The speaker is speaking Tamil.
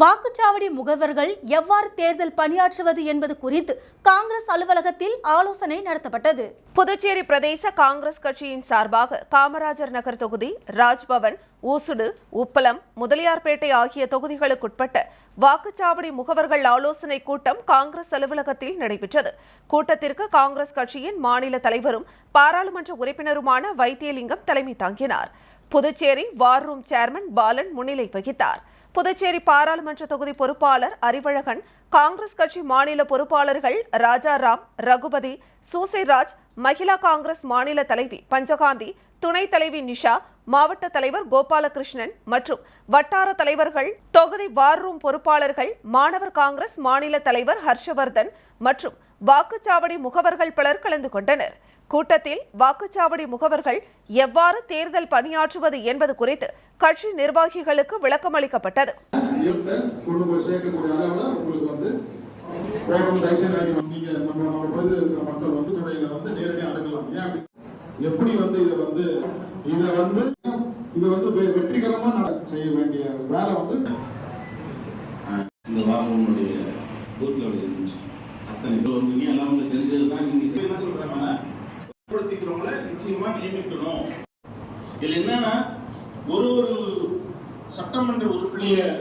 வாக்குச்சாவடி முகவர்கள் எவ்வாறு தேர்தல் பணியாற்றுவது என்பது குறித்து காங்கிரஸ் அலுவலகத்தில் ஆலோசனை நடத்தப்பட்டது. புதுச்சேரி பிரதேச காங்கிரஸ் கட்சியின் சார்பாக காமராஜர் நகர் தொகுதி, ராஜ்பவன், ஊசுடு, உப்பளம், முதலியார்பேட்டை ஆகிய தொகுதிகளுக்குட்பட்ட வாக்குச்சாவடி முகவர்கள் ஆலோசனை கூட்டம் காங்கிரஸ் அலுவலகத்தில் நடைபெற்றது. கூட்டத்திற்கு காங்கிரஸ் கட்சியின் மாநில தலைவரும் பாராளுமன்ற உறுப்பினருமான வைத்தியலிங்கம் தலைமை தாங்கினார். புதுச்சேரி வார் ரூம் சேர்மன் பாலன் முன்னிலை வகித்தார். புதுச்சேரி பாராளுமன்ற தொகுதி பொறுப்பாளர் அறிவழகன், காங்கிரஸ் கட்சி மாநில பொறுப்பாளர்கள் ராஜாராம், ரகுபதி, சூசைராஜ், மகிழா காங்கிரஸ் மாநில தலைவி பஞ்சகாந்தி, துணைத் தலைவி நிஷா, மாவட்ட தலைவர் கோபாலகிருஷ்ணன் மற்றும் வட்டார தலைவர்கள், தொகுதி வார் ரூம் பொறுப்பாளர்கள், மாணவர் காங்கிரஸ் மாநில தலைவர் ஹர்ஷவர்தன் மற்றும் வாக்குச்சாவடி முகவர்கள் பலர் கலந்து கொண்டனர். கூட்டத்தில் வாக்குச்சாவடி முகவர்கள் எவ்வாறு தேர்தல் பணியாற்றுவது என்பது குறித்து கட்சி நிர்வாகிகளுக்கு விளக்கம் அளிக்கப்பட்டது. வெற்றிகரமா செய்ய வேண்டிய வேலை இந்த வாரனுடைய எல்லாம் தெரிஞ்சதுதான். நீங்க என்ன சொல்றாங்கன்னா நிச்சயமா நியமிக்கணும். இதுல என்னன்னா ஒரு சட்டமன்ற உறுப்பினர்